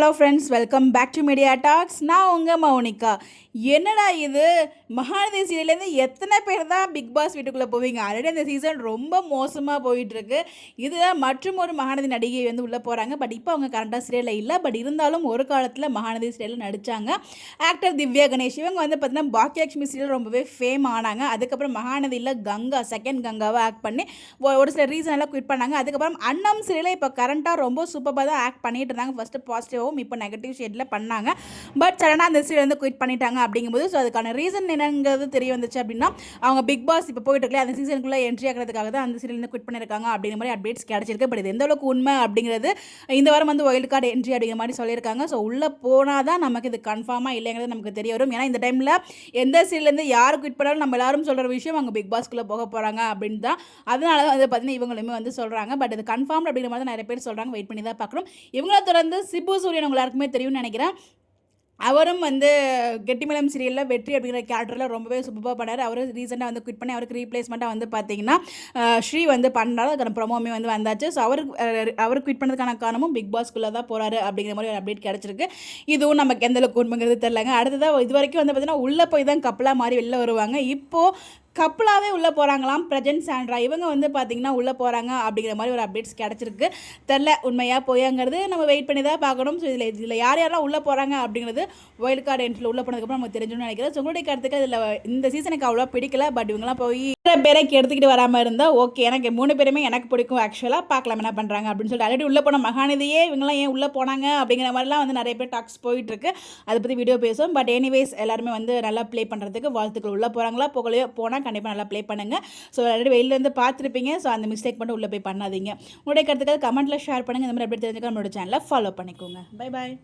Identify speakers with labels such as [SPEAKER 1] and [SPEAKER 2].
[SPEAKER 1] Hello friends, welcome back to media talks. நான் உங்கள் மௌனிகா. என்னடா இது, மகாநதி சீரியல்லேருந்து எத்தனை பேர் தான் பிக் பாஸ் வீட்டுக்குள்ளே போவீங்க? ஆல்ரெடி அந்த சீசன் ரொம்ப மோசமாக போயிட்டுருக்கு. இதுதான் மற்றும் ஒரு மகாநதி நடிகை வந்து உள்ளே போகிறாங்க. பட் இப்போ அவங்க கரண்டாக சீரியலில் இல்லை. பட் இருந்தாலும் ஒரு காலத்தில் மகாநதி சீரியலில் நடித்தாங்க. ஆக்டர் திவ்யா கணேஷ் இவங்க வந்து பார்த்தீங்கன்னா பாக்கியலட்சுமி சீரியல் ரொம்பவே ஃபேம் ஆனாங்க. அதுக்கப்புறம் மகாநதியில் கங்கா செகண்ட் கங்காவை ஆக்ட் பண்ணி ஒரு சில ரீசன் எல்லாம் குவிட் பண்ணாங்க. அதுக்கப்புறம் அண்ணம் சீரியலை இப்போ கரண்ட்டாக ரொம்ப சூப்பராக தான் ஆக்ட் பண்ணிட்டு இருந்தாங்க. ஃபஸ்ட்டு பாசிட்டிவாகவும் இப்போ நெகட்டிவ் ஷேடில் பண்ணாங்க. பட் சடனாக அந்த சீரியல் வந்து குவிட் பண்ணிட்டாங்க. அப்படிங்கும்போது ஸோ அதுக்கான ரீசன் என்னங்கிறது தெரிய வந்துச்சு. அப்படின்னா அவங்க பிக் பாஸ் இப்போ போயிட்டு இருக்கல அந்த சீசனுக்குள்ளே என்ட்ரி ஆகிறதுக்காக தான் அந்த சீரியல் வந்து குவிட் பண்ணியிருக்காங்க அப்படிங்கிற மாதிரி அப்டேட்ஸ் கிடச்சிருக்கு. பட் இது எந்த அளவுக்கு உண்மை அப்படிங்கிறது இந்த வாரம் வந்து வைல்டு கார்டு என்ட்ரி அப்படிங்கிற மாதிரி சொல்லியிருக்காங்க. ஸோ உள்ளே போனால் தான் நமக்கு இது கன்ஃபார்மாக இல்லைங்கிறது நமக்கு தெரிய வரும். ஏன்னா இந்த டைமில் எந்த சீரியல்லேருந்து யார் குவிட் பண்ணாலும் நம்ம எல்லாரும் சொல்கிற விஷயம் அவங்க பிக் பாஸ்க்குள்ளே போக போகிறாங்க அப்படின்னு தான். அதனால தான் வந்து பார்த்தீங்கன்னா இவங்களுமே வந்து சொல்கிறாங்க. பட் இது கன்ஃபார்ம் அப்படிங்கிற மாதிரி நிறைய பேர் சொல்கிறாங்க. வெயிட் பண்ணி தான் பார்க்கணும். இவங்கள தொடர்ந்து சிபு சூரியன் எல்லாருக்குமே தெரியும்னு நினைக்கிறேன். அவரும் வந்து கெட்டிமலம் சீரியலில் வெற்றி அப்படிங்கிற கேரக்டரில் ரொம்பவே சூப்பராக பண்ணார். அவர் ரீசெண்டாக வந்து குவிட் பண்ணி அவருக்கு ரீப்ளேஸ்மெண்ட்டாக வந்து பார்த்தீங்கன்னா ஸ்ரீ வந்து பண்ணாலும் அதுக்கான ப்ரொமோமே வந்து வந்தாச்சு. ஸோ அவர் குவிட் பண்ணதுக்கான காரணமும் பிக் பாஸ்க்குள்ளே தான் போகிறாரு அப்படிங்கிற மாதிரி ஒரு அப்டேட் கிடச்சிருக்கு. இதுவும் நமக்கு எந்தளவுக்கு உண்மைங்கிறது தெரிலங்க. அடுத்ததாக இது வரைக்கும் வந்து பார்த்தீங்கன்னா உள்ளே போய் தான் கப்பலாக மாறி வெளில வருவாங்க. இப்போது கப்பலாகவே உள்ளே போகிறாங்களாம் பிரஜன் சாண்ட்ரா. இவங்க வந்து பார்த்திங்கன்னா உள்ளே போகிறாங்க அப்படிங்கிற மாதிரி ஒரு அப்டேட்ஸ் கிடச்சிருக்கு. தெரில உண்மையாக போயாங்கிறது நம்ம வெயிட் பண்ணி தான் பார்க்கணும். ஸோ இதில் யார் யாரெல்லாம் உள்ளே போகிறாங்க அப்படிங்கிறது வைல்டு கார்டு என்ட்ரியில் உள்ளே போனதுக்கப்புறம் நமக்கு தெரிஞ்சுன்னு நினைக்கிறேன். ஸோ உங்களுடைய கருத்துக்கு இதில் இந்த சீசனுக்கு அவ்வளோ பிடிக்கல. பட் இவங்களாம் போய் பேரைக்கு எடுத்துக்கிட்டு வராமல் இருந்தால் ஓகே. எனக்கு 3 பேருமே எனக்கு பிடிக்கும். ஆக்சுவலாக பார்க்கலாம் என்ன பண்ணுறாங்க அப்படின்னு சொல்லிட்டு ஆல்ரெடி உள்ளே போன மகாநதியே இவங்களாம் ஏன் உள்ளே போனாங்க அப்படிங்கிற மாதிரிலாம் வந்து நிறைய பேர் டாக்ஸ் போயிட்டுருக்கு. அதை பற்றி வீடியோ பேசுவோம். பட் எனிவேஸ் எல்லாருமே வந்து நல்லா ப்ளே பண்ணுறதுக்கு வாழ்த்துக்கள். உள்ளே போகிறாங்களா போகலையோ போனால் கண்டிப்பாக நல்லா ப்ளே பண்ணுங்கள். ஸோ ஆல்ரெடி வெளியிலேருந்து பார்த்துருப்பீங்க. ஸோ அந்த மிஸ்டேக் மட்டும் உள்ளே போய் பண்ணாதீங்க. உங்களுடைய கருத்துக்கள் கமெண்ட்டில் ஷேர் பண்ணுங்கள். இந்த மாதிரி எப்படி தெரிஞ்சுக்க நம்மளோட சேனலை ஃபாலோ பண்ணிக்கோங்க. Bye bye.